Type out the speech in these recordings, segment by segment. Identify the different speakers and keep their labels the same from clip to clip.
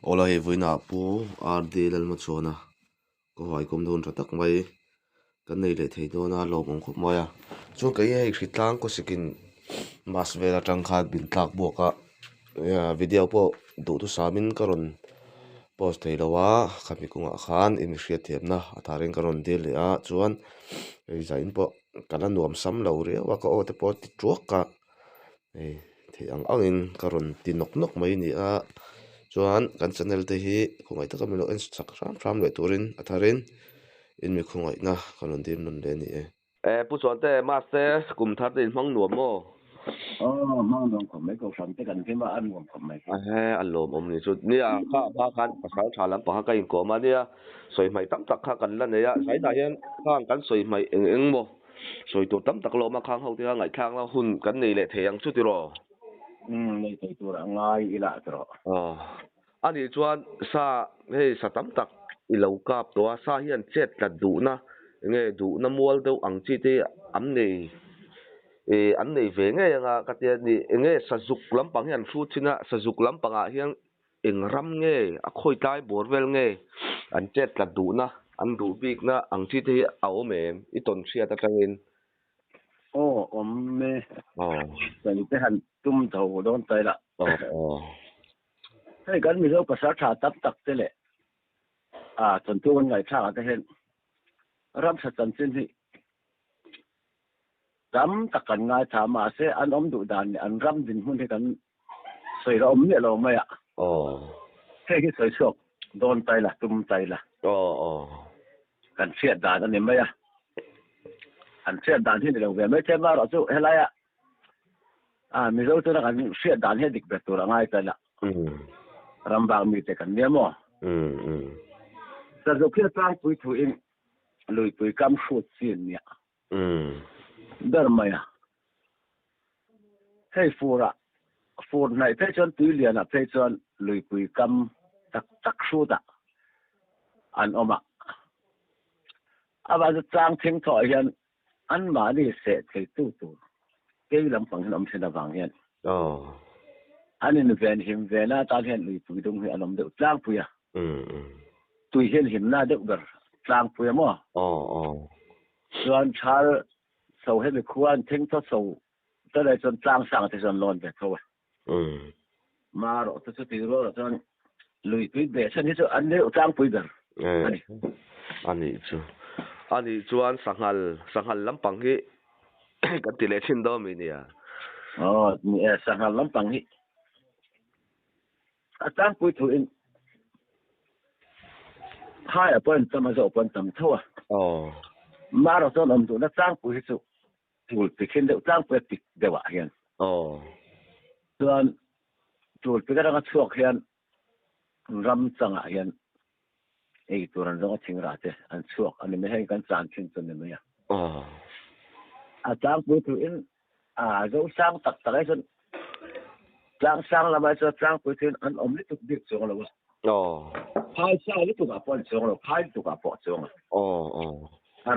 Speaker 1: Ola he voina pu ardi lal ma chona ko hoi kom don tha tak mai kan nei le thei do na lo mong khop maya chu kai he hritlang ko sikin mas vela tang khat bin tlak boka ya video po du tu samin karon post thei lawa khami kunga khan in hriat them na atharing karon dil le a chuan ei zain po kana nuam sam lo re wa ka o te po ti chuak ka ei thei ang angin karon ti nok nok mai ni a chuan kan channel te hi khungai taka milo en sak ram le turin atharin in mi khungai na kanon dim nun le ni pu chuan te master kum thar in hmang nuam mo
Speaker 2: mang đồng của mấy cầu sống cái gần cái mà ăn của mấy
Speaker 1: a he an lom om ni chu ni a kha pha khan pasal thalam pa ka in ko ma dia soi mai tam tak kha kan la ne ya sai da hian khang kan soi mai eng eng mo soi tu tam tak lo ma khang ho tia ngai khang la hun kan nei le theyang chu ti ro
Speaker 2: mấy cái tuổi ngay ila rồi
Speaker 1: ani chuan sa hei sa tam tak i lo kap to sa hian chet la du na nge du na mual deuh ang chi te am nei an nei ve nge anga ka tia ni nge sajuk lampang hian thu china sajuk lampang a hian engram nge a khoi tai borvel nge an chet la du na an du bik na ang chi te a omem I ton sia ta tangin
Speaker 2: mẹ cái cái hành tum đầu đón tay là cái gần mình đâu có sát thả tấp tắc thế lệ tuần tu ngày thả cái hen ram sát chân xin thì tắm tắc cần ngày thả mà sẽ ăn đủ đàn ăn ram dính hun thì cần sợi ra nhẹ lâu mày ạ cái sợi sọc đón tay là tum tay là cần siết đàn anh em mày ạ anh siết đàn thì được về mấy thêm vào đó chú hay là mình đâu cho nó cần siết đàn hết được về tuổi ngay tay là ram bang mi te kan nemo sa zo kia tang pui thu in lui pui kam shu chin nia dar maya hei fura fur nai pe chon tui lian a pe chon lui pui kam tak tak shu da an oma aba zo tang thing tho hian an ma ni se thei tu tu ke lam pang lam se da wang hian anh in ven him vena ta hian lui pui dum hi anom de tlang pui a tui hian him na deuh ber tlang pui mo chuan thar so he mi khuan thing to so ta lai chuan tlang sang te chuan lon ve tho ma ro ta chu ti ro chuan lui pui be chan hi chu an deuh tlang pui ber
Speaker 1: ani chuan sanghal lampang hi kan ti le thin do mi nia
Speaker 2: ni sanghal lampang hi tlang pui thu in hai a point tam zo point tam tho ma ro chuan tu na tlang pui chu tul pi khin deuh tlang pui tik dewa hian chuan tul pi ka ranga chuak hian ram changa hian ei turan rong thing ra te an chuak ani me hei kan chan thin chun ne ya tlang pui thu in zo sang tak tak ai chuan tlang sang la mai chuan tlang pui thin an om li tuk dik chuang lo phai sa li tuk a pon chuang lo phai tuk a po chuang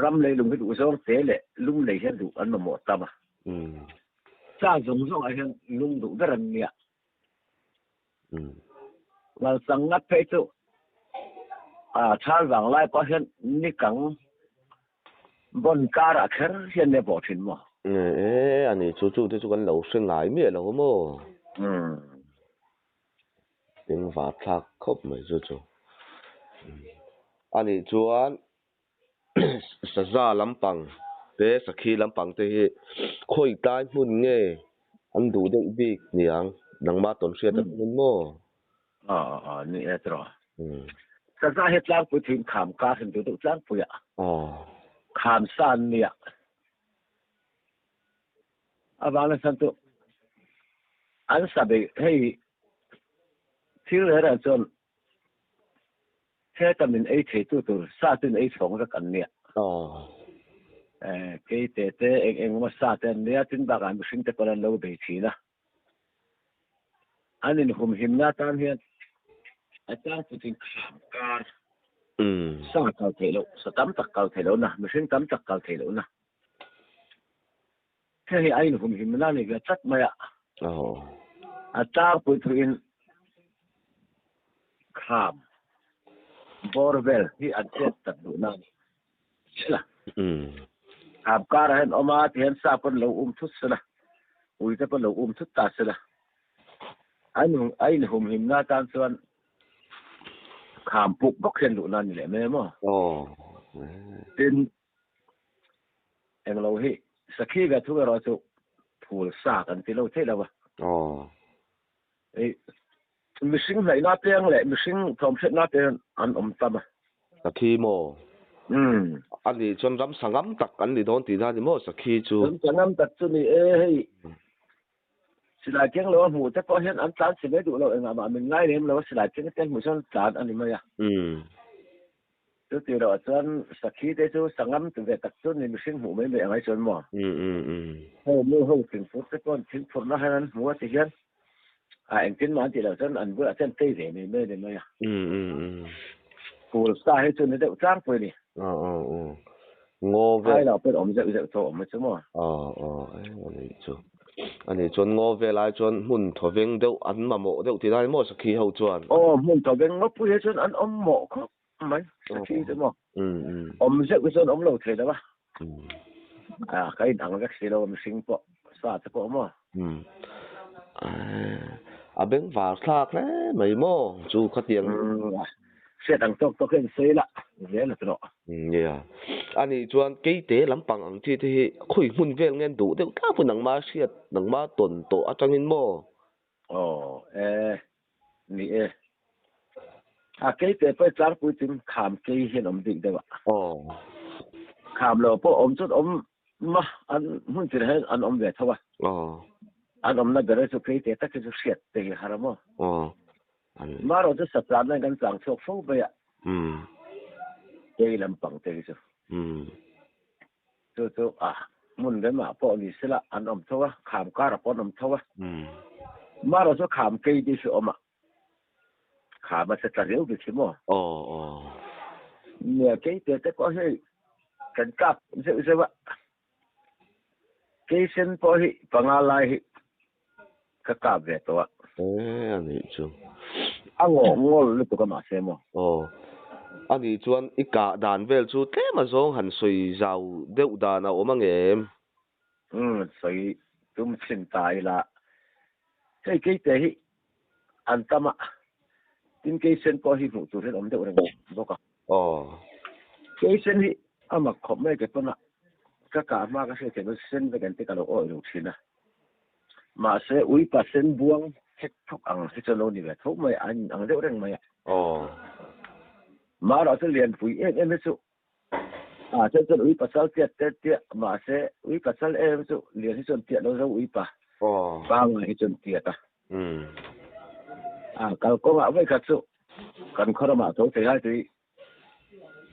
Speaker 2: ram lei lung du zong te le lung lei hian du an mo tama cha zong zong a hian lung du daran nia wal sang ngat pe chu thal wang lai pa hian ni kang bon kara kher hian ne bo thin mo
Speaker 1: ani chu te chu kan lo hring ngai mi lo mo tin va thak khop mai chu ani chuan saza lampang te sakhi lampang te hi khoi tai mun nge an du de bik niang nangma ton sia ta mun mo
Speaker 2: ni etro saza het lang pu thin kham ka hin du du tlang pu ya kham san nia abang san tu an sabe hei thil le ra chon thế tâm mình ấy thấy tu tu sa tin ấy sống rất cần nè cái thế anh mà sa tin nè tin bạc anh sinh tế còn lâu bể chi na anh nên hôm him na tan hiện anh ta tu tin khám car sa cao thể lộ sa tắm tắc cao thể lộ na mình sinh tắm tắc cao thể lộ na thế thì anh hôm him na này cái chắc mày ạ anh ta tu tin kham borvel hi an set tat du nan sila kham kar hen oma thian sa pon lo thut sila ui ta pon lo thut ta sila ai hum him na tan chuan kham puk bok hen du nan le me mo tin eng lo hi sakhi ga thu ga ro chu phul sa kan ti lo the la wa ei mishing lai na teng le mishing thom set na ten an tama
Speaker 1: sakhi mo anh đi chọn rắm sangam tak anh đi đón tí ra thì mo sakhi chu
Speaker 2: sangam tak chu ni ei sila keng lo mu ta ko hen an tan si me du lo nga ma min ngai lem lo sila keng ten mu son tan ani ma ya tu ti ro chuan sakhi te chu sangam tu ve tak chu ni mishing mu me me ngai chon mo ho mu ho tin fu te kon tin fu na han mu ti hian anh tin mà thì là chân anh vừa chân tây rể này mê này mày à phù sa hết chân nó đậu trang quên đi
Speaker 1: ngô về
Speaker 2: ai là biết ông dậy dậy thổ mà chứ mà
Speaker 1: anh ấy chọn ngô về lại chọn muốn thọ viên đậu ăn mà mộ đậu thì đây mộ sẽ khi hậu chọn
Speaker 2: muốn thọ viên ngốc hết chân ăn ông mộ không mấy khi chứ mà ông dậy cái chân ông lâu thế đó ba cái đằng cái gì đâu ông sinh bộ sa chứ bộ mà
Speaker 1: bên vào xác đấy mấy mô chú có tiền
Speaker 2: sẽ đằng tóc tóc lên xe là dễ là đó
Speaker 1: anh ấy chọn cái tế lắm bằng anh thì khơi muốn về nghe đủ thì các phần nằng má xiết nằng má tuần tổ ở trong in mô
Speaker 2: nị cái tế phải trang cuối tim khám cái hiện ông định đấy ạ khám lo po ông chút ông mà anh muốn chỉ là anh ông về thôi anh ông nói cái cái tế tất cái xiết tế hả mà mà rồi sắp ra này cái trang sốc phong vậy ạ tế làm bằng tế chứ muốn cái mà po ni sila anh ông thôi khám cả là po ông thôi mà rồi khám cái đi chứ ông ạ khám mà sẽ trả liệu được chứ mà nè cái tế có hơi cần cáp dễ vậy cái sen po hi pangalai hi kakap về to
Speaker 1: anh ấy chú
Speaker 2: ngô lúc có mà xem mà
Speaker 1: anh ấy chọn ít cả đàn về chú thế mà giống hẳn suy giàu đeo đàn nào mà em
Speaker 2: suy chúng sinh tài là cái tế hi anh tâm ạ tin cái sen po hi phụ tụi ông đeo đàn bốc à cái sen hi mà không mấy cái con ạ các cả mà cái sự nó sinh về cái cái lỗ ở lúc xin à mà sẽ uy bà sinh buông hết thuốc ăn hết cho lâu như vậy thuốc mày ăn đeo đằng mày mà đó sẽ liền phủi em hết số cho uy bà sao tiệt mà sẽ uy bà sao em số liền hết chân tiệt đâu ra uy bà ba người hết chân tiệt kalau có ngạo với các số cần khó mà thôi thì hai thì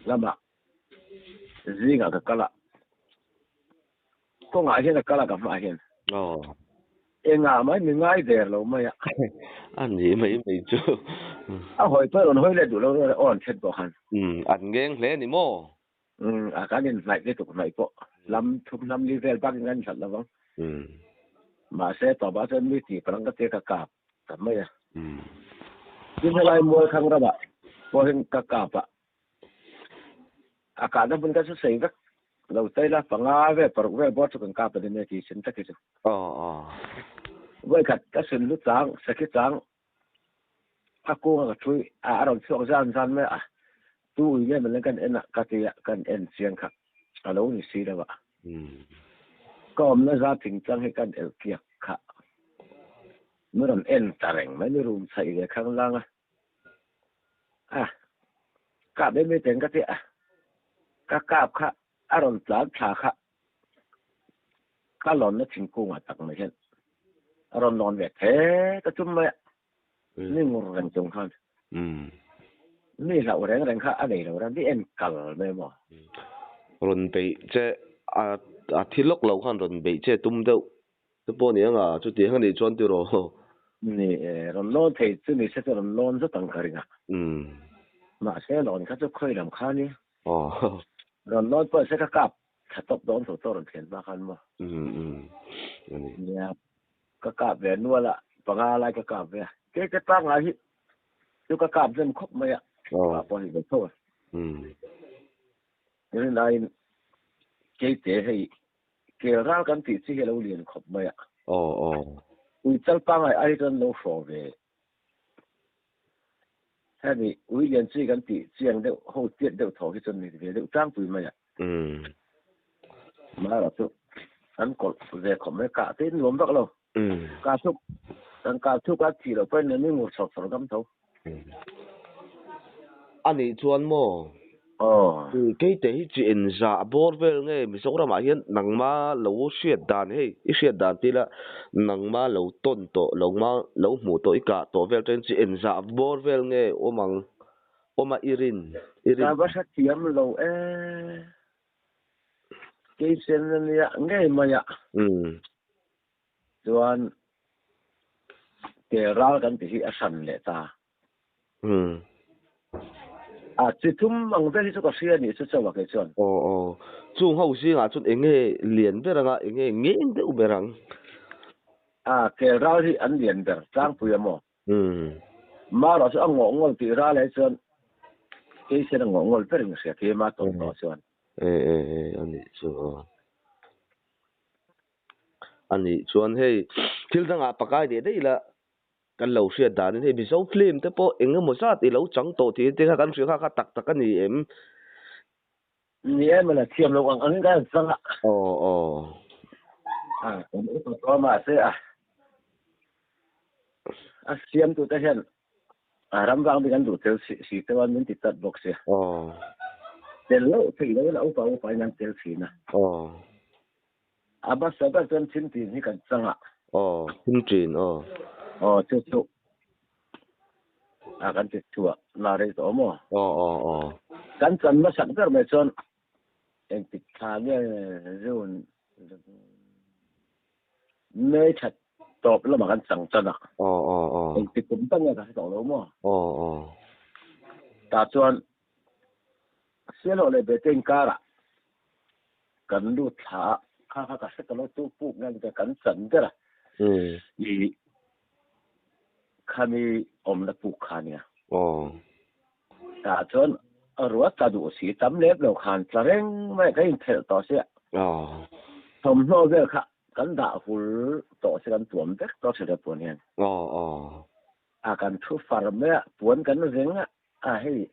Speaker 2: làm mà gì ngạo thật cả có ngại hiện là cả là gặp phải hiện ngà mấy mình ngay để lâu mấy ạ
Speaker 1: anh gì mấy chú
Speaker 2: hồi tới rồi hơi lên đủ lâu rồi ổn chết bỏ hẳn
Speaker 1: anh nghe lên đi mô
Speaker 2: cái này lại tiếp tục lại bộ làm thùng làm level bác ngân thật là vâng mà sẽ tỏ bác dân mới chỉ bằng cái tiền cả cạp cảm mấy ạ nhưng mà lại mua khăn ra bạn mua hình cả cạp ạ cả nó vẫn có sự xây các đầu tay là bằng ai về bằng về bớt cho con cạp để nên chỉ xin tất cả với các sinh lúc sáng sẽ cái sáng cô là chui rồi xuống gian mấy tu nghe mình lên cái en cái en xiên khác lâu như xí đó vậy còn nó ra tình trạng hay cái el kia khác nó làm en tareng mấy nó rung say để khang lang cả bên mấy tiếng cái gì các cạp khác rồi sáng thả khác cái lon nó chỉnh cung tặng mấy hiện rồi lon về thế cái chúng màyนี่งงกันจงคันนี่เราแรงข้าอะไรเราที่เอ็นกัลไม่หมด
Speaker 1: รุนไปเจ้ที่ลกเราขันรุนไปเจ้ตุ้มเดียวตัวปนี้จุดที่ข้างในจวนตัวเรา
Speaker 2: นี่รุนล้นที่จุดนี้เสร็จรุนล้นจะตั้งกันอ่ะมาเสร็จล้นเขาจะค่อยลำคันนี่รุนล้นเปิดเสร็จก็กลับถ้าตบโดนถูกตัวรุนเขียนมาคันมั้งเนี่ยก็กลับเวียนนัวละปังอะไรก็กลับเวียcái tăng là chú cái cảm dân khóc mày ạ và bỏ đi thôi nên là cái tế hay cái ra cái tỷ chỉ lâu liền khóc mày ạ ui chân băng ai chân lâu phổ về hay bị ui liền chỉ cái tỷ riêng đều hậu tiện đều thổi cái chân này về đều trang tùy mày ạ mà là chú anh còn về khóc mày cả tên luôn đó đâu cả chục anh cả chục cái chỉ là bên này mình một sọt sọt lắm thôi
Speaker 1: anh ấy chuan mò cái tế chuyện giả bor vel nghe mi số ra mà hiện nang ma lâu xuyên đàn hay xuyên đàn thì là nang ma lâu tôn tổ lâu ma lâu mù tổ cả tổ vel trên chuyện giả bor vel nghe ôm mà irin
Speaker 2: ta bắt sát tiêm lâu cái sen này nghe mà ya chuan cái ra cái thì asan lệ ta chỉ thum mang về cho cái xe này sẽ cho cái chuyện
Speaker 1: chung hậu sinh chung anh nghe liền về rằng anh nghe được về rằng
Speaker 2: cái ra thì anh liền về trang phơi mà mà là sẽ ngọng ngọng thì ra lại chuyện cái xe ngọng ngọng về rằng sẽ cái mà tổng đó chuyện
Speaker 1: anh ấy chuan hay til rằng pakai để đấy là cái lâu xuyên đàn thì bị số phim thế po anh một sát thì lâu trắng tổ thì thế cái sự khác tắc tắc cái gì em
Speaker 2: mà là thiêm lâu anh cái sang ạ có mà sẽ thiêm tụi ta hiện ram vang bị cái đủ theo sĩ tao mình tịt tật bốc xe tiền lâu thì lâu là ông phải nhận theo sĩ nè bác sĩ bác dân xin tiền thì cần sang ạ
Speaker 1: xin tiền
Speaker 2: chưa chụp kan ti chua na re to mo kan chan ma san per me chon en ti tha nge zun me chat top la ma kan sang chan a en ti kum tang ga to lo mo ta chon se lo le be ten kara kan lu tha kha ka se ka lo tu pu ngan ka kan chan da la i kami là phụ khania ta chọn ở ruột ta đủ sĩ tắm lép đầu khàn ta reng mấy cái theo to sẽ thầm lo về khá cần đạo phul to sẽ cần tuần đấy to sẽ được buồn hen cần thu farm đấy buồn cần nó reng hay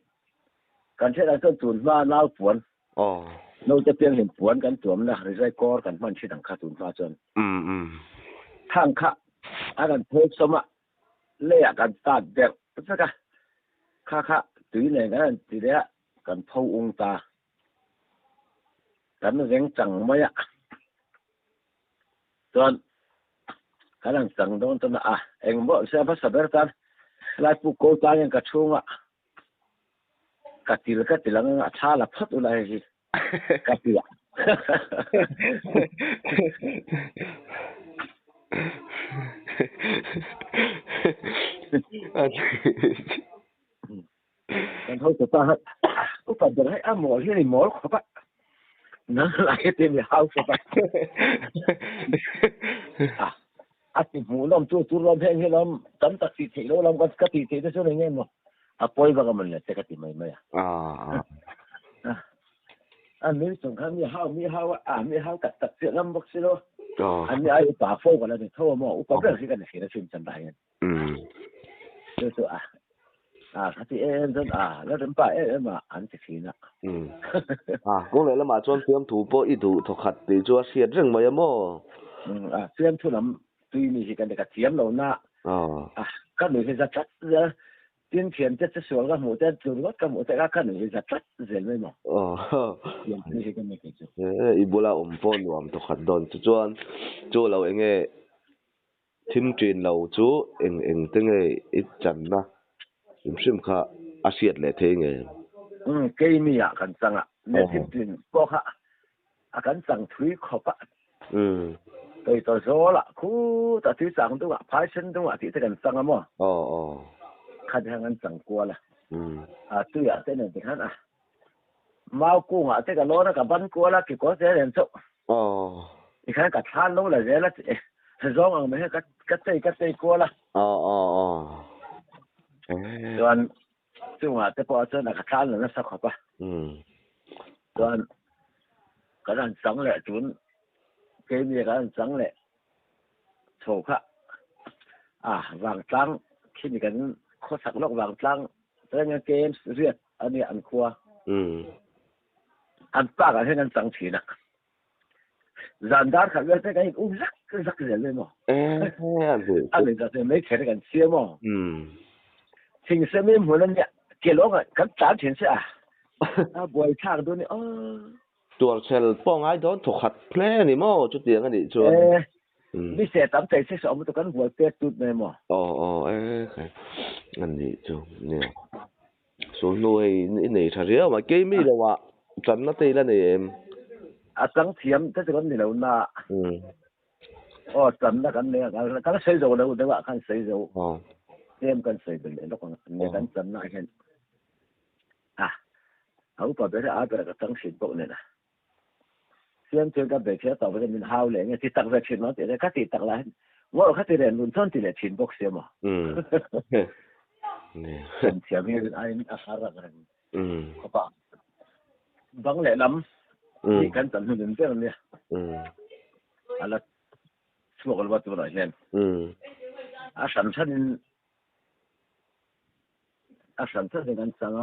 Speaker 2: cần sẽ là tuần va lao buồn nôจะเพียงเห็นbuồn cần tuầnนะหรือไรก็กันมันชื่อดังขาตุนฟ้าจนทางข้ากันโพสต์มาเลี้ยกันตัดเด็กสักข้าตีเนี่ยกันตีเดียกันพูองตากันเร่งจังไม่อะส่วนกันจังโดนตัวน่ะเอ็งบอกเสียภาษาเบอร์กันลายผู้โกตายังกระชุ่งกัดตีลังชาละพัดอะไรสิกัดตีอ่ะกันเขาจะตาอุปถัมภ์ให้หมอที่ไหนหมอเขาปะนั่นอะไรเต็มเลยเขาปะติหมูล้อมจู่ล้อมแพงให้ล้อมตั้งตัดสีเทล้อมก็ตีเทได้ช่วงนี้มั้งปล่อยบ้างมันเลยแต่ก็ตีไม่อันนี้สงครามมีห้าวมีห้าวตัดเสียลำบากสิโลอันนี้ไอ้ป่าโฟกันแล้วเนี่ยทั่วหม้ออุปกรณ์ที่กันเสียแล้วชิมจันได้กันเจ้าที่จนแล้วถึงป่ามาอันจะขีน่ะ
Speaker 1: ก็เลยแล้วมาจนเตรียมถูปอีถูถขัดตีจัวเสียเรื่องมายังมั้ง
Speaker 2: เตรียมทุนน้ำตีมีกันแต่กับเทียมเราหน้าก็หนูจะจัดเลย今天这说个冇得做个咁冇得个可能是จัด人เลยมั้งอย่างนี้ก็ไม่เกี่ยว
Speaker 1: อีบุลาป้อนรวมทุกขัดดอนจู่เราเองทิมจีนเราจู่เองตั้งอีจันนะชิมค่ะอาเซียนเลยเท่ง
Speaker 2: เกี่ยมีกันจังเนี่ยทิมจีนก็ค่ะกันจังถุยขบ对到说了คู่แต่ถุยจังตัวพายเส้นตัวที่จะกันจังอ่ะมั้ง看他们整过了，对啊，真的你看猫公这个捞那个搬过了，结果这人做，你看个他捞了人了，让我们个过了， tuan cuma te po cho na kan na sa khapa tuan kan sang le chun ke mi kan sang le chou kha wang tlang khi mi kan kho sak lok wang tlang te nga game riat ani an khua an pa ga hen an sang thi na zan dar kha le te kai rắc le mo anh là thế mấy cái cái xe mà chính xe mấy muốn anh cái lỗ cái trả tiền xe buổi sáng đó này
Speaker 1: ตัวเชลป้องไอ้โดนถูกขัดแผลนี่มั้งจุดเดียงกันดิชวน
Speaker 2: ไม่เสียตั้งใจเสียสองมันต้องการหัวเปียจุดเลยมั้ง
Speaker 1: อันนี้จูเนี่ยส่วนนู้นนี่ถ้าเรียกว่าเกมมี่เราว่าจันนัดตีแล้วนี่
Speaker 2: จังเทียมถ้าจะกันนี่เราหน้าจันนัดกันเนี่ยกันใส่โซ่แล้วเดี๋ยวว่ากันใส่โซ่เตรียมกันใส่ไปเลยแล้วก็เนี่ยกันจันนัดเห็นเอาไปเป็นอะไรก็ตั้งสิบปุ่นเนี่ยนะเสียงเจอกับเบสต่อไปจะมีฮาวเลยเนี่ยที่ตักเวชินเนาะแต่ก็ติดตักแล้วว่าเขาติดเรียนรุ่นต้นติดเรียนชินบอกเสียมั้งเนี่ยเสียมีไอ้อาหารอะไรเขาปะบังเล่ล้ำที่กันจันทร์หุ่นเตี้ยเนี่ยอะไรสมองเราตัวไหนเนี่ยฉันกันสัง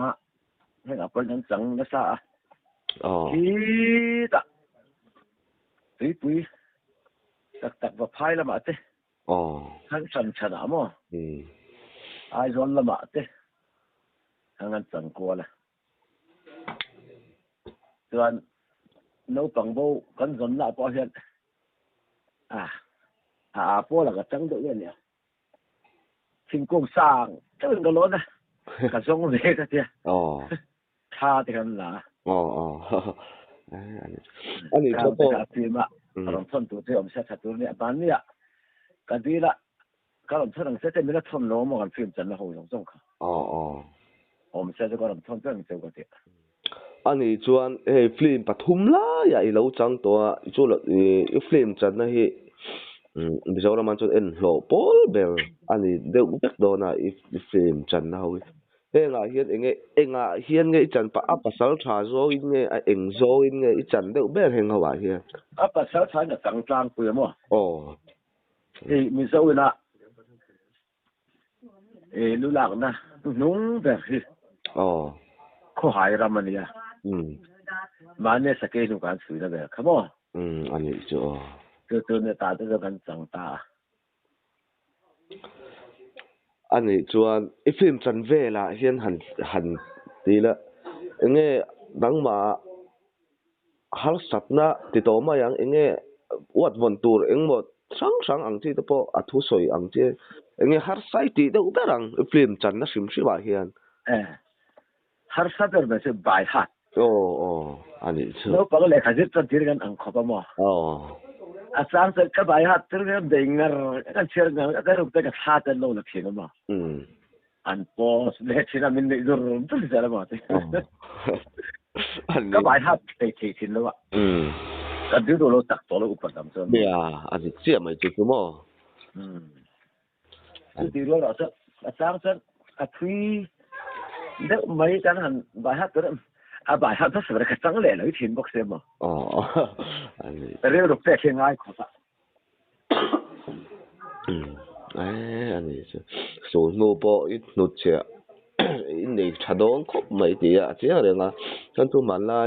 Speaker 2: ให้กับคนกันสังนะซะที่ตะปุยตักว่าพายละมาเต้ทั้งฉันชนะมั้งไอ้ร้อนละมาเต้ทั้งกันสังกัวละส่วนโน้ปังโบกันสนละพอเห็นพวกเราก็จังตัวเนี่ยชิงกุ้งสร้างจังก็ร้อนนะกระทรวงเวทก็เจ้าท่าที่กันละ
Speaker 1: อันนี้ก็ตัว
Speaker 2: ทีมเราทนตัวเจ้าไม่ใช่ชัดตัวเนี่ยบ้านเนี่ยกันดีละก็เราทนตั้งแต่ไม่ได้ทนโน้มกันฟิล์มจันทร์หัวสงค่ะผมใช่จะก็เราทนเรื่องเจ้าก็เจ้า
Speaker 1: อันนี้ชวนฟิล์มปฐุมละอย่าอีเราจังตัวจุดฟิล์มจันทร์นะฮีดิฉันว่ามันจะหล่อปอลเบลอันนี้เดี๋ยวอุกโดนะฟิล์มจันทร์นะเว้ยเฮียเฮียนไงจันปะอัปสัลชาโซอินไงโซอินไงจันเดี๋ยวเบลเฮงเขาว่าเฮีย
Speaker 2: อัปสัลชาเนี่ยกลางเปลือยมั้งมีโซอินะรู้หลักนะนุ่งแบบที่เขาหายรามันเนี่ยมาเนี่ยสเกลดูการสื่อนะแบบครับ
Speaker 1: อันนี้จ้ะ
Speaker 2: ตัวเนี่ยตาตัวกันจังตา
Speaker 1: อันนี้ชวนฟิล์มจันเวล่ะเฮียนหันดีละเงี้ยดังมาฮัลสัตนะติดต่อมาอย่างเงี้ยวัดวันตูร์หมดสังอังที่ตัวอัทุสอยอังที่เงี้ยฮัลไซติเดี๋ยวเบรังฟิล์มจันนะชิมว่าเฮียน
Speaker 2: ฮัลสัตเป็นแบบบายฮัท
Speaker 1: อันนี้
Speaker 2: แล้วปกติเขาจะจัดที่กันอังคบมั้งอาจารย์จะก็บายฮัทถึงจะดิ่งกันเชื่อกันก็รูปแต่ก็ฮัทแล้วนะเชื่อมั้งอันพอเล็กที่นั่นมันดูรุ่มตุลิจแล้วมั้งก็บายฮัทไปที่ที่แล้วก็ดูดูเราตักตัวเราอุปถัมภ์ส่วน
Speaker 1: เนี่ยอันนี้เชื่อไหมจุดมั้ง
Speaker 2: ดูดูเราจะอาจารย์จะคุยเด็กไม่กันหันบายฮัทตัวนั้นบายฮัทถ้าสมมติก็จังเลยแล้วที่บอกเสียมั้ง
Speaker 1: อันนี้
Speaker 2: เรื่องรูปแต่เชียงรายขอสัก
Speaker 1: อันนี้ส่วนงูปออีนุชเชียอินนี่ชาดงครบไม่ดีอ่ะเจ้าเรื่องอ่ะฉันทุกมันไล่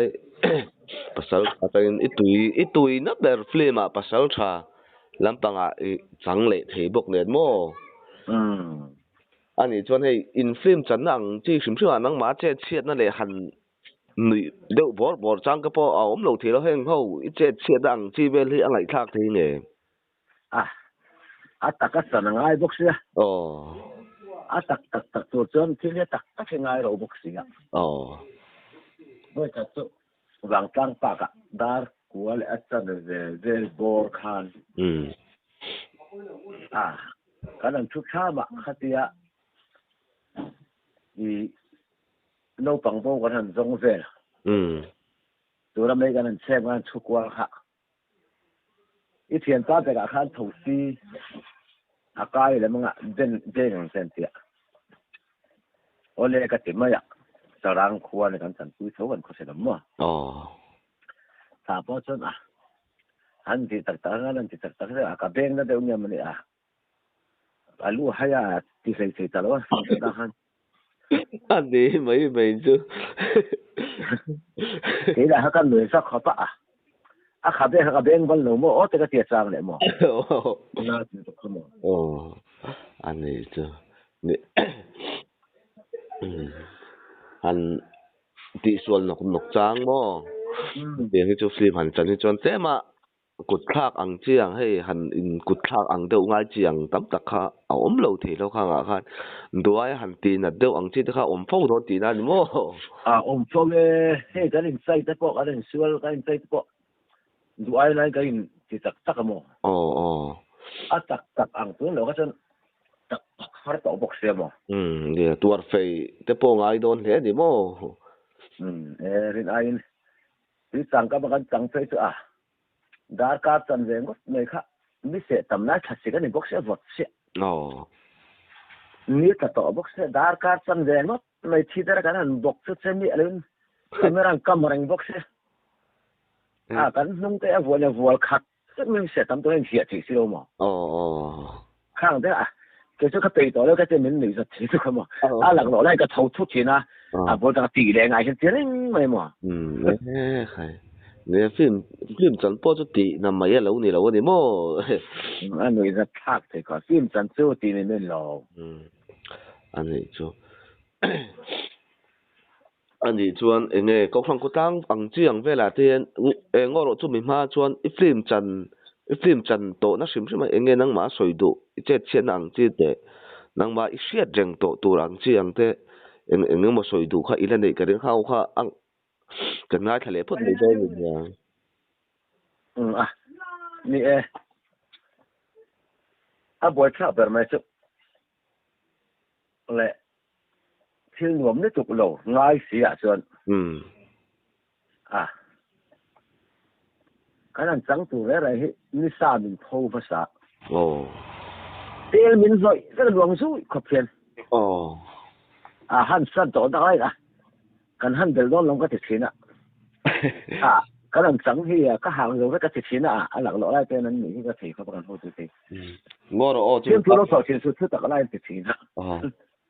Speaker 1: ภาษาแต่อีตุยนับแบบฟิล์มอ่ะภาษาชาลำปังอ่ะจังเลยที่บอกเนี่ยมั้งอันนี้ชวนให้อินฟิล์มจันนังที่ชิมชื่อว่านังมาเจ็ดเชียดนั่นเลยหันนี่เดี๋ยวบอกจังก็พอเอาเราทีเราเห็นเขาเจ็ดเชียดังที่เวลี่อะไรทักทีเนี่ย
Speaker 2: ตักก็สั่งง่ายบุกเสียตักตัวจนที่เนี่ยตักก็ใช้ง่ายเราบุกเสียด้วยกันตัววางกลางปากดาร์กัวเลยอาจารย์เวลบอร์คันกันนั่นทุกข้ามขัดยาโน้ปังโบกันนั่นจงเวลตัวเราไม่กันนั่นเชื่อมันทุกวันค่ะอีเทียนตาแต่กับข้าถูกซีอากาศเลยมึงเด่นเส้นเตี้ย ole ka tim ya sarang khuan kan san pui tho kan khose lam mo ta po chon han ti tak tak an ti tak tak ka beng na de nya mani alu haya ti sei sei ta lo da han
Speaker 1: anh đi mấy mình chứ
Speaker 2: thế là ha kan lue sa kha pa ka be ka beng bal no mo o te ka ti chang le mo na ti to mo
Speaker 1: anh đi chứ anh đi xuân nó cũng nộp trang mo tiền cái chỗ phim hành chân chọn thế mà cột thác ăn chiang hay hành in cột thác ăn đâu ngay chiang tắm tắc ha ốm lâu thì lâu khang khăn đuôi hành tiền là đâu ăn chi thì khá ốm phâu thôi tiền anh mo
Speaker 2: ốm phâu cái cái in say tất bộ cái in xuân cái in say tất bộ đuôi này cái in thì tắc tắc mo tắc tắc ăn tuần lâu cái chân tắc phát tổ bốc xe mo
Speaker 1: dạ tuột phê tất bộ ngay đón thế đi mo
Speaker 2: rin ai đi tăng các bạn tăng phê chứ dar ka chan ve ngot nei kha mi se tam na tha se kan box se vot se ni ta to box se dar ka chan ve ngot nei thi dar kan box se ni alun kamerang kamarang box se kan nung te avol khat se mi se tam to en hiat thi silo mo khang de cái số cái tùy tổ đó cái tên mình nữ thật chứ không mà lần đó lại cái thầu thuốc gì na bữa đó tỷ lệ ngày sẽ tiến mày mà
Speaker 1: nè phim chân po chút tí nằm mấy lâu nè lâu nè mò
Speaker 2: anh nói rất khác thì có phim chân số tí này nên lâu
Speaker 1: anh ấy cho anh ấy chuan anh ấy có phong có tăng bằng chiang về là tiền ngõ lộ chúng mình mà chuan phim chân tổ nó sim sim anh ấy năng mà soi độ chết chết năng chết để năng mà siết rèn tổ tổ năng chiang thế anh ấy mà soi độ khai lên đây cái đến khao kha ăn cái ngay thằng lẽ phốt này đây mình
Speaker 2: ni buổi trưa bữa mai chụp lẽ thiên ngom nó chụp lẩu ngay xí xuân cái này trắng tủ lẽ này ni sa mình thâu phát sa tiền mình rồi cái là luồng suối khop tiền han san tổ đó ấy kan han del don long ka ti thina cái lần trắng thì các hàng rồi cái thịt anh lặng lẽ lại tên anh nghĩ cái thịt không cần hỗ trợ thì
Speaker 1: ngô rồi
Speaker 2: trên phố nó sầu trên số thứ tất cả lại thịt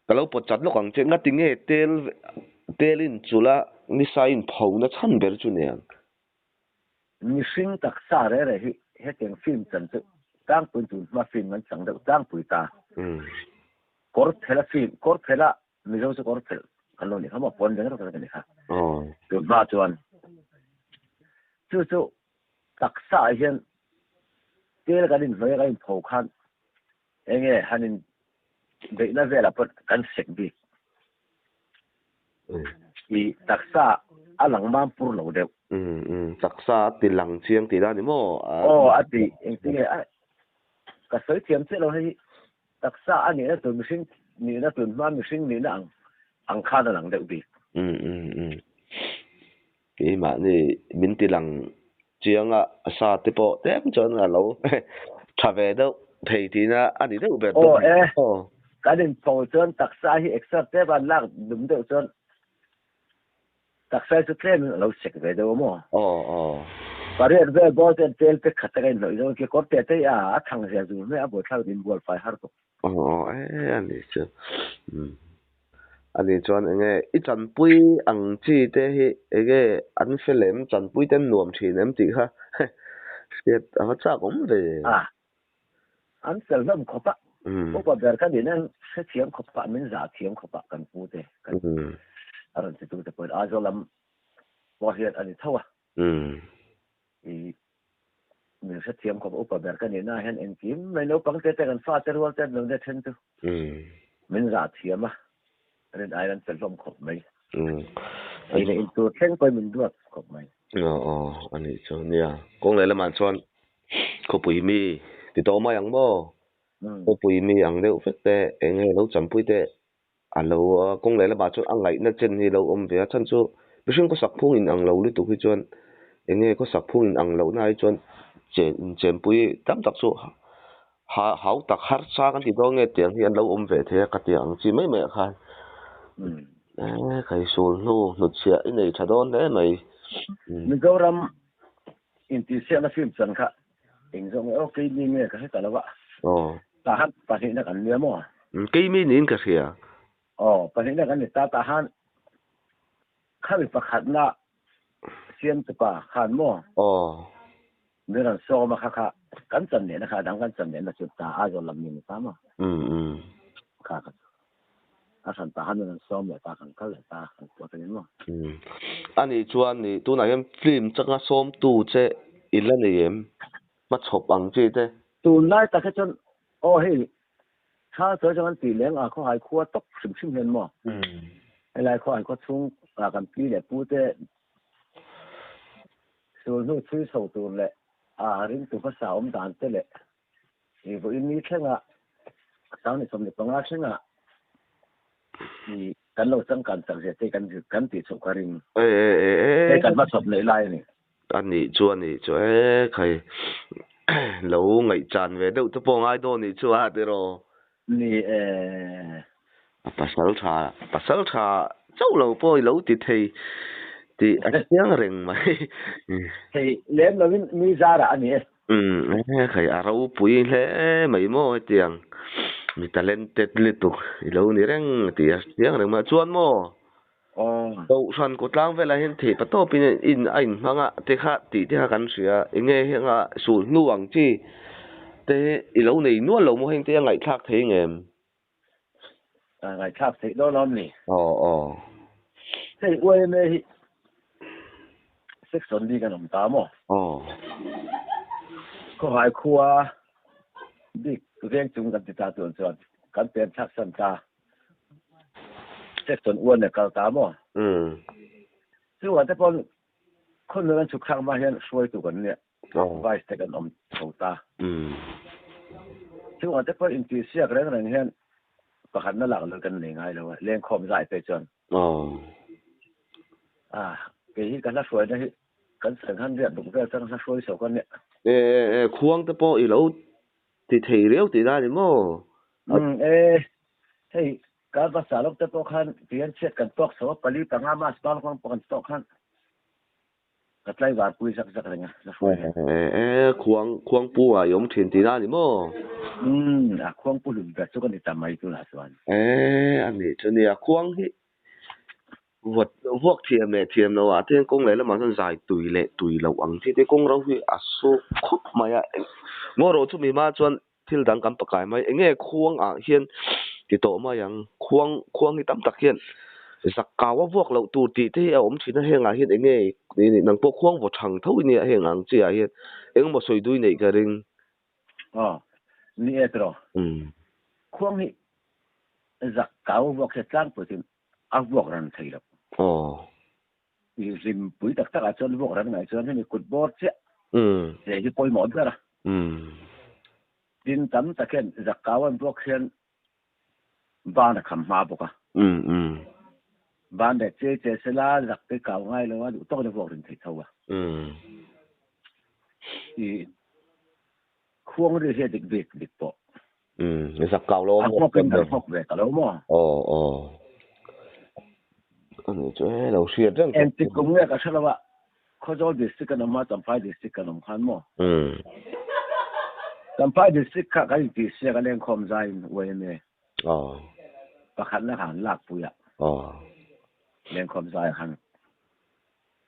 Speaker 1: cái lâu bớt chặt lúc còn trên ngắt tiếng nghe tên chú là ni sai in phồng nó chăn bể chú nè
Speaker 2: ni sinh đặc sắc đấy này hết tiếng phim chân thực đang bồi chú mà phimมันchẳng được đang bồi ta có thể là phim có thể là mình đâu có thể cái lúc này không mà bốn đến đó cái này ha từ ba chuan chú đặc sắc hiện cái là cái đình với cái phổ khăn anh nghe hắn vậy nó về là bớt cần sạch đi thì đặc sắc anh lăng mang pur lâu đều
Speaker 1: đặc sắc thì lăng chiang thì ra đi mò
Speaker 2: thì anh tí cái sới thiêm chứ đâu hay đặc sắc anh ấy là từ mình sinh là từ mà mình sinh là ăn khá là lăng đều đi
Speaker 1: cái mà này mình thì lăng chiang sa thì bộ đẹp cho nó lâu trả về đâu thì na anh ấy đâu về
Speaker 2: cái đình phổ chân đặc sắc thì except thế bạn lạc đúng được chân đặc sắc cho thêm lâu sạch về đâu mà và rồi về bao giờ tel pe khát cái nội dung cái có thể thấy thằng gì rồi mấy bữa sau đến buổi phải hát
Speaker 1: to anh ấy chứ anh ấy chọn anh ít chân bụi ăn chi thế cái anh phải làm chân bụi tên nuông chỉ làm gì ha cái chắc cũng về
Speaker 2: anh sẽ làm khó bác có bao cái gì nên sẽ thiếm khó bác mình giả thiếm khó bác cần phụ thế anh sẽ tụi tôi rồi làm bao hiện anh thâu thì mình sẽ thiếm khó bác bao cái gì na hiện anh kiếm mình nấu bằng cái cần pha cái ruột cái lượng để thêm tu mình giả thiếm nên ai đang cần làm khó mấy thì này tôi khen coi mình được khó mấy
Speaker 1: anh ấy cho nha cũng lại là màn chọn khó bùi mi thì tôi mà ăn bò khó bùi mi ăn đều phết tệ anh ấy lâu chấm bùi tệ lâu cũng lại là bà chọn ăn lại nó chân thì lâu về chân số bây giờ có sạc phun in ăn lâu đi tụi cái chọn anh ấy có sạc phun in ăn lâu này chọn chén bùi tắm đặc số hảo đặc hát xa cái thì đó nghe tiếng thì ăn lâu về thế cái tiếng chỉ mấy mẹ khai khai sul nu nut sia in nei thadon de mai
Speaker 2: mình go ram in ti sia na phim chan kha ing zong o ke ni me ka ta lawa ta han pa ni na kan le mo
Speaker 1: ke mi nin ka sia
Speaker 2: pa ni na kan ta han kha bi pa khat na siam tu pa khan mo nên là so mà kha kan chan ne na kha dang kan chan ne na chu ta a zo lam ni ta ma kha asan ta han nan som le ta kan kal le ta kan to ta ni mo
Speaker 1: ani chuan ni tu na hem film changa som tu che ila ni em ma chop ang che te
Speaker 2: tu nai ta ka chon o he ha so chon ti leng a kho hai khuwa tok sim sim hen mo ai lai kho hai kho chung a kan pi le pu te so no chui so tu le a ring tu pa sa om dan te le e vo in ni thenga sao ni som ni panga thenga ni kan lo chang kan chang je te kan ti chok karing te kan ma sop le lai ni
Speaker 1: ani chuan ni chu khai lo ngai chan ve deuh te pawng ai do ni chu a te ro
Speaker 2: ni
Speaker 1: pasal tha chau lo poi lo ti thei ti a chiang reng mai
Speaker 2: thei lem lo mi zara ani
Speaker 1: khai a ro pui hle mai mo tiang mi talented litu lo ni reng ti a chiang reng ma chuan mo đâu san ko tlang vela hin the pato pin in ain hanga te kha ti te kan sia enge hanga su nuang chi te i lo nei nu lo mo heng te ngai thak the ngem
Speaker 2: ngai thak the do lom ni
Speaker 1: thế
Speaker 2: ue me section đi kan om ta mo ko hai khua đi veng chung kan ti ta tuan chuan kan pen thak san ta section uan ne kal ta mo chu wa te pon khon ran chu khang ma hian suai tu kan ne vice te kan om thau ta chu wa te pon in ti sia reng reng hian pakhat na lak lo kan nei ngai lo leng khom zai pe chon cái hi kan la suai na hi kan san han riat dum ka chang sa suai so kan ne
Speaker 1: khuang te po i lo ti thei reu ti da ni mo
Speaker 2: hey ka ba sa lok te po khan pian chet kan tok so pali tanga ma stal khong pon tok khan katlai wa pui sak sak renga la suai
Speaker 1: khuang pu a yom thin ti da ni mo
Speaker 2: a khuang pu lu ga chu kan ni tamai tu la suan
Speaker 1: ani chu ni a khuang hi vật vuộc thiềm nó à tiên công lấy là mà thân dài tùy lẩu ăn thì cái công rau thì à số khúc mà ya ngô rồi chúng mình mà chọn thil đằng cầm bạc cái mà nghe khuang à hiền thì tổ mà yang khuang thì tắm tắc hiền giặc cao vuộc lẩu tù tì thế ông chỉ nó hiền à hiền ngheนี่นังพวกkhuang vuộc thằng thâuนี่hiền ăn chỉ à hiền em mà soi đuôi này cái ring
Speaker 2: ni etro khuang ni giặc cao vuộc sẽ trang bởi thì áo vuộc ran thấy được rim pui tak tak a chon vuộc ran ngai chon ni kut bor che để cái poi mot ra din tam taken giặc cao an vuộc hian ba na kham ma boka ban de che sela giặc cái cao ngai lo du to de vuộc ran thấy thau thì khuang ri he dik dik po
Speaker 1: giặc cao lo
Speaker 2: mo ken da phok ve ka lo mo
Speaker 1: anh chỗ đầu xuyên rất
Speaker 2: em thì cũng nghe cả sao vậy khó cho district cái mà tầm phải district cái nông khăn mà tầm phải district cái district cái lên không dài vậy nè và khăn là khăn lạc bụi ạ lên không dài khăn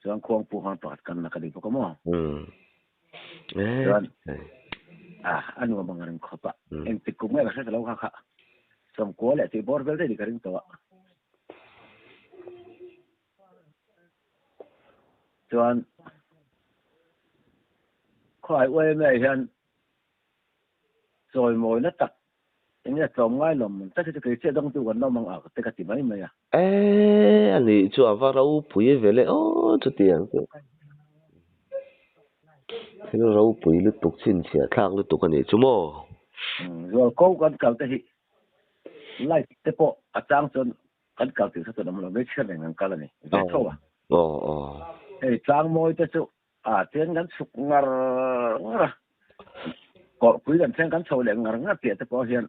Speaker 2: cho anh khoang pu khăn toát cần là cái gì cũng mà anh mà bằng anh khó ạ em thì cũng nghe cả sao khác xong cố lại thì bỏ về đây cái gì đó chuan khỏi quê này hiện rồi mồi nó tật những cái trồng ngay lồng tất cái chuyện đông tu còn nó mang ở cái gì mấy mày
Speaker 1: anh ấy chùa vào rau bùi về lại chút tiền cái rau bùi lúc tục xin xẻ thang lúc tục cái này chú mò
Speaker 2: rồi cố gắng cầu tới lại cái bộ trang chân gắng cầu từ sau đó mình lấy chuyện này ngăn cái này cái thâu trang môi cho chú tiếng gắn sụp ngar có quý gần tiếng gắn sầu lẹn ngar tiệt tới bao hiện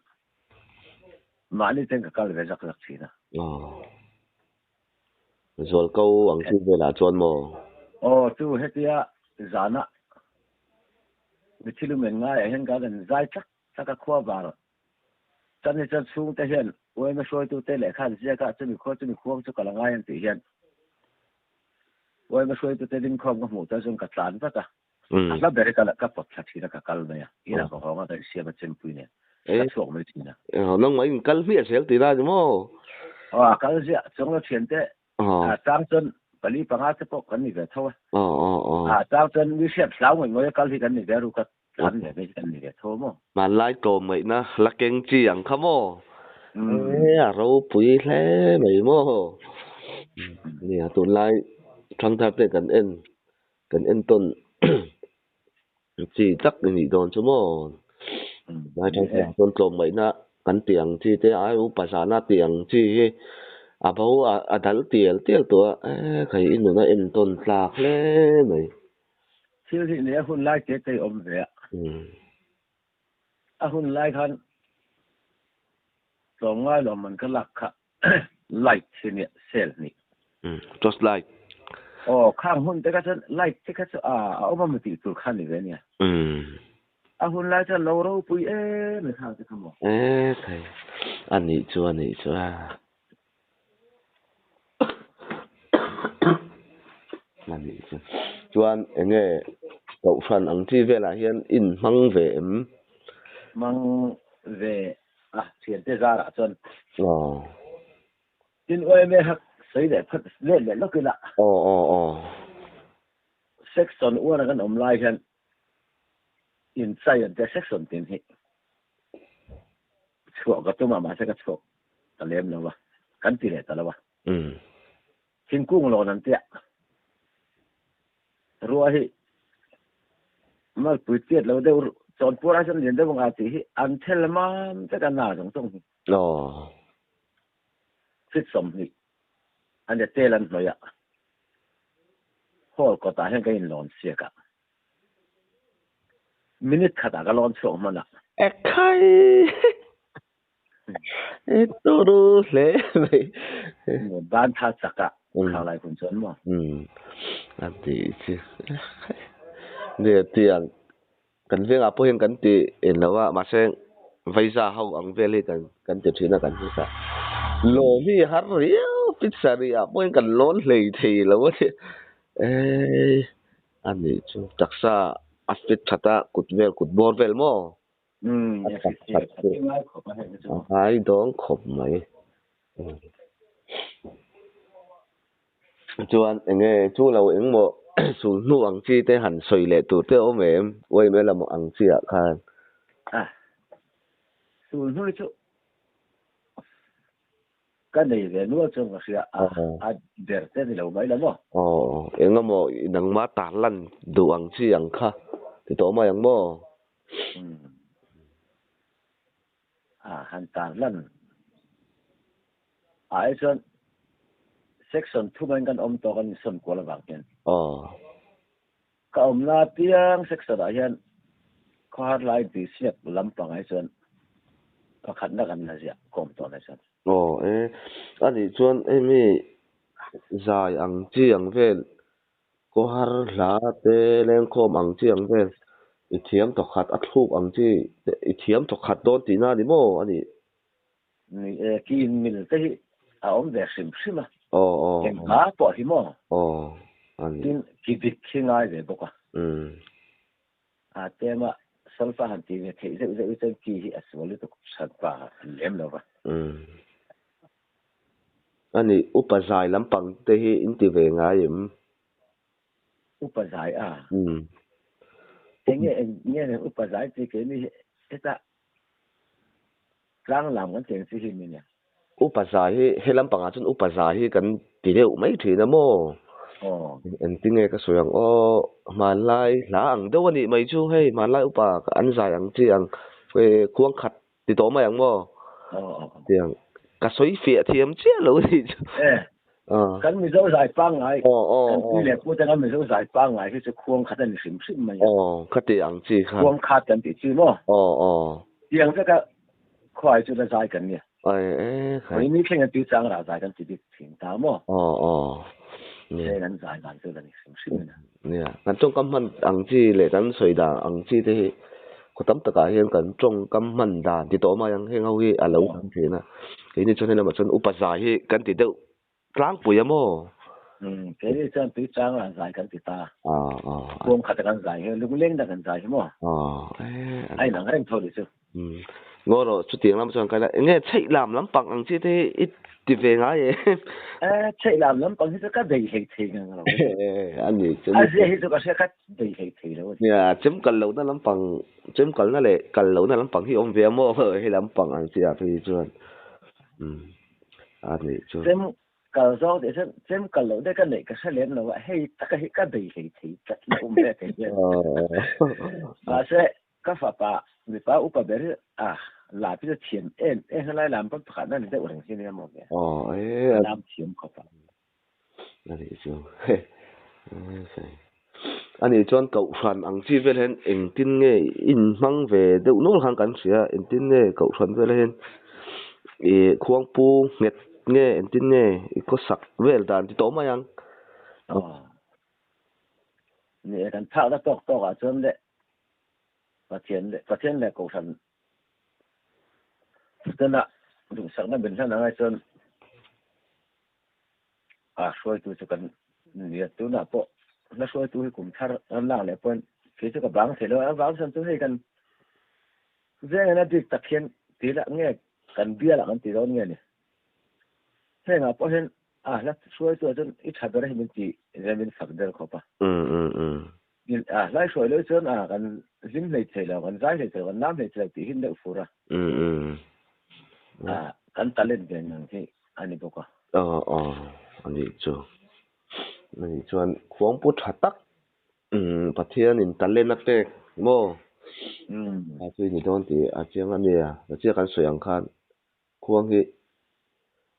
Speaker 2: mà đi tiếng cái về giặc giặc gì đó
Speaker 1: rồi câu ăn chi về là chọn mò
Speaker 2: tu hết tia zana bị chịu mình ngay hiện cả gần dai chắc cái khoa vào cho nên chân xuống tới hiện ôi mà soi tu tới lại khăn gì cả chân mình khoa cho cả là ngay thì hiện ôi mà soi tu tới đinh không có một tới trong cả trán vậy ta là để cái là cái bọc chặt thì là cái cal này ý là có họ cái xe mà chân pui này cái xuống mới thì nè
Speaker 1: nó mấy cal phía sẽ thì ra chứ mò
Speaker 2: cal gì trong nó chuyện thế trang chân cái lý bằng cái bọc cái này cái thôi trang chân vi xếp sáu người cal thì cái này cái rồi cái anh này cái này thôi
Speaker 1: mà lại trộm mấy na là kinh chi ăn không mò rau bụi thế mấy mò nè tụi lại thằng tháp để cần en tuần chỉ chắc cái gì đồn chứ mò lại thằng tháp tuần trộm mấy na cần tiền chi thế ai u bà xã na tiền chi bảo đal tiền tua cái in nó en tuần lạc lẽ mấy
Speaker 2: thiếu thì nếu hun lại cái về hun lại han rồi ngay là mình cái lạc light thì nè cell nè
Speaker 1: just like
Speaker 2: khang hun cái light cái ông mà tự tự khăn này vậy nè hun lại cho lâu rồi bụi mình khang cái không
Speaker 1: thầy anh ấy chưa anh ấy chưa chuan nghe cậu phần ăn chi về là hiện in
Speaker 2: mang về tiền thế ra là chân tin ơi mẹ học xây để phát lên để nó cứ lạ section uo là cái ông lai hen inside the section tiền hi chuột cái mà sẽ cái chuột ta lem đâu ba cắn tiền ta đâu ba thiên cung lo nằm tiệt rồi hi mà bụi tiệt lâu đâu chọn bữa ra chân liền đâu mà thì ăn theo mà cái cái nào cũng trong section hi anh để tê lên rồi ạ hồ có ta hiện cái lon xia cả minute khát cái lon xuống mà nè
Speaker 1: khai tôi lẽ vậy
Speaker 2: ban thà chắc cả khảo lại cũng chuẩn mà
Speaker 1: anh thì chứ để tiền cần việc apa yang kan ti en lawa maseng visa hau ang vele kan ti thina kan sa lo mi har rio pizzeria apa yang kan lon lei thei lawa ti ani chu taksa afit thata kutvel kutborvel mo ai dong khop mai chuan enge chu lo eng mo sul nu ang chi te han soi le tu te o mem oi me la mo ang chi a khan
Speaker 2: sul nu chu cái này về nuôi trong cái để thế thì lâu mấy lắm mà
Speaker 1: eng mo nang ma ta lan du ang chi ang kha ti to ma yang mo
Speaker 2: han ta lan ai son section thu bên kan to kan som ko la bang ken ka na tiang section da hian kho lai ti siap lam pang ai son ka khat na kan na sia kom to na son
Speaker 1: ani chuan mi zai ang chi ang vel ko har la te leng khom ang chi ang vel i thiam to khat athuk ang chi i thiam to khat don ti na ni mo ani
Speaker 2: ni ki mil te hi om ve sim sima em ga po hi mo
Speaker 1: ani
Speaker 2: tin ki dik ki ngai ve bo ka tema salfa han ti ve thei ze ki hi aswali to sat pa lem lo ba
Speaker 1: ani upazai lampang te hi inti ve nga yim
Speaker 2: upazai nghe upazai ti ke ni eta rang lam kan teng si hi ni ne
Speaker 1: upazai hi helampang a chun upazai hi kan ti deu mai thina mo en tinge ka soyang malai la ang deu ani mai chu hei malai upa ka an zai ang chi ang fe khuang khat ti to mai ang mo tiang ka soi fia thiam che lo ni
Speaker 2: kan mi zo zai pang ai kan ti le pu ta mi zo zai pang ai ki chu khuang khat an sim sim mai
Speaker 1: khati ang chi kha
Speaker 2: khuang khat kan ti chi mo tiang ka khoi chu da zai kan ni Ôi mi khen tu trang là giảiกันchỉ biết thiền ta mà
Speaker 1: nè
Speaker 2: gần giải gần tôi là niệm sinh
Speaker 1: nè ngắn trong cam man ang chi lệ ngắn soi đà ang chi thì có tấm tất cả hiện ngắn trong cam man đà thì tổ mà yang hiện hậu hi alo ang chi na cái này cho nên là mà chân upazai hi kan ti đâu lang pui amo
Speaker 2: cái này chân tu trang là giảiกันchỉ ta buông khátกันgiải lúc lên làกันgiải mà ai năng anh thôi chứ
Speaker 1: ngô rồi chút tiếng lắm cho cái này nghe chạy làm lắm bằng anh chứ thế ít thì về ngay vậy
Speaker 2: chạy làm lắm bằng cái đầy hệ thì rồi
Speaker 1: anh gì
Speaker 2: chấm cái sẽ cắt đầy hệ thì rồi
Speaker 1: nha chấm cần lâu nó lắm bằng chấm cần nó lại cần lâu nó lắm bằng khi ông về mua hay lắm bằng anh chị à thì chưa anh gì chưa
Speaker 2: chấm cần do để chấm cần lâu đấy cái này cái sẽ lên là hay cái đầy hệ thì chắc là ông về thì sẽ các pháp bà người ta úp bể là bây giờ tiền em lại làm bất khả năng để ổn định như một cái làm tiền khó pháp
Speaker 1: anh ấy chưa anh ấy chọn cậu phản anh chỉ về lên em tin nghe in mang về đâu nó hàng cảnh xía em tin nghe cậu phản về lên khoang pu nghe em tin nghe có sặc về đàn thì tổ mà yang
Speaker 2: nè kan thao đã to à chân đấy và tiền là cậu phản真的đúng sáng nay bình thường là ngay chân soi tôi cho cần nhiệt tôi là bộ nó soi tôi cũng thar làm lại point phía trước cái bảng thì nó bảng sân tôi hay cần riêng nó đi tập hiện thì là nghe cần bia là cần tí đó nghe nè thế mà bộ hiện nó soi tôi chân ít hạt đó mình chỉ ra mình sắp được không pa lại soi lối chân cần dính này thì là cần giải thì cần nam này thì tí hiện được phù ra kan talent ben nang thi ani boka
Speaker 1: anh ấy chưa anh ấy chọn khoáng bút hạt tắc pathian in talent na pek mo chui ni don ti chiang anh ấy chia kan soyang khan khoáng hi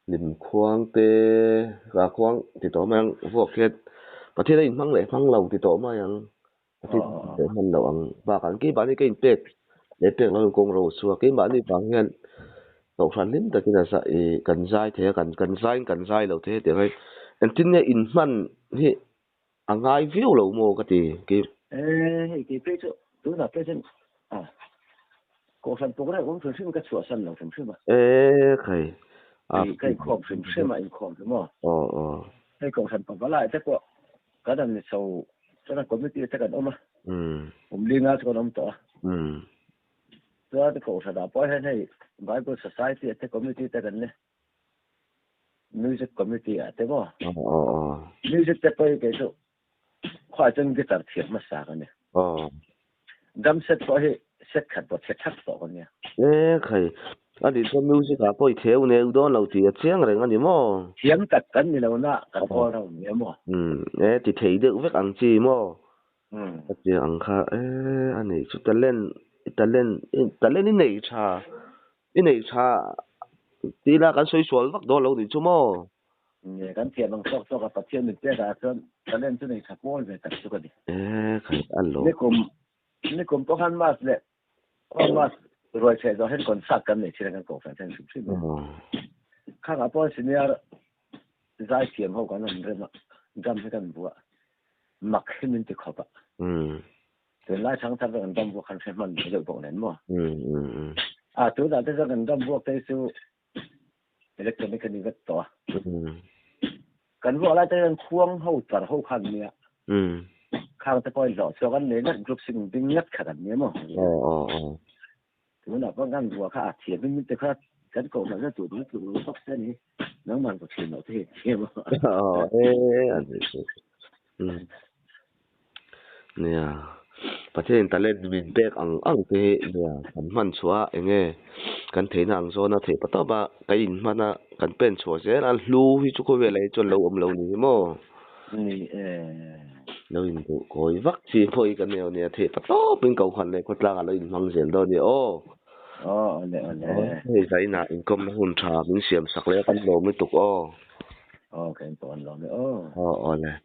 Speaker 1: lim khoáng te ga khoáng ti to mang vok het pathian in mang le mang lo ti to ma yang pathian te man lo ang ba kan ki ba ni ke in pek le pek lo kong ro suwa ke ba ni bang hian cậu phản lính tại cái là dạy cần dai thế cần dai lâu thế thì hay em tin nghe in man thì ngay view lâu mồ cái
Speaker 2: bây giờ tôi là bây giờ cổ phần tôi này cũng phải xem cái sửa sân là phải xem mà cái khom phải xem mà in khom đúng không cái cổ phần còn lại chắc quoi cái đằng này sau cho nên committee chắc cần ông mà liên ngã cho ông to tôi cái cổ phần đã bỏ hết hay Bible Society at the committee ta kan music committee at the music ta pai ke so khwa chân guitar thiệt mà sa kan drum set ko he set khat bo set thak to kan
Speaker 1: khai anh cho music à pai theo ne u don lo ti chiang reng anh mo
Speaker 2: chiang kat kan ni lo na kan ko đâu ne mo
Speaker 1: thì thấy được với anh chị mo chị anh kha anh ấy chút talent in này cha tí là cái suy suy vắt đó lâu thì chú mò
Speaker 2: cái tiền bằng sọc sọc cái tiền mình tiền là cho nên chỗ này sắp mua về tập cho cái gì
Speaker 1: cái ăn lố
Speaker 2: นี่กลุ่มพวกฮันมาสเนี่ยฮันมาสรวยเฉยๆเห็นคนสักกันเนี่ยเชื่อกันก่อนแฟนสุดที่มันข้างอ่ะพอสิเนี่ยใจเทียมเขากันนั่นเรื่องจำให้กันบัวมักให้มันติดขอบอ่ะถึงไล่ช่างทับกันจำบัวคันใช้มันเยอะกว่านั้นมั้งตัวนั้นที่จะกันจำบัวได้สู้อิเล็กทรอนิกส์นี่ก็ตัวกันบัวอะไรจะกันควงเขาจัดเขาคันเนี่ยข้างตะกอยหล่อเชื่อกันเนี่ยนั่นกลุ่มสิ่งดิ้งยัดขัดเนี่ยมั้งถึงนั้นพอกันบัวข้าเทียมมันจะข้ากันโกงมันจะจุดสักเส้นนี้น้องมันก็เทียมเราเทียม
Speaker 1: อันนี้เนี่ยประเทศตะเล่นบินเบกอังเตเนี่ยมันชัวเองกันเทนังโซนะเทปตบะกันมันนะกันเป็นชัวเสียนะรู้ที่ทุกคนเวลาจนเราเรานี่มั้งเราอินดูคอยวัคซีนคอยกันเนี่ยเทปตบเป็นเก่าขันเลยคนละกันเราอินฟังเสียงตัวนี้
Speaker 2: เนี่ย
Speaker 1: เฮ้ยใจหนาอินก็มาหุ่นชาเป็นเสียมสักแล้วกันเราไม่ตกกันตอนเราเนี่ย
Speaker 2: เลย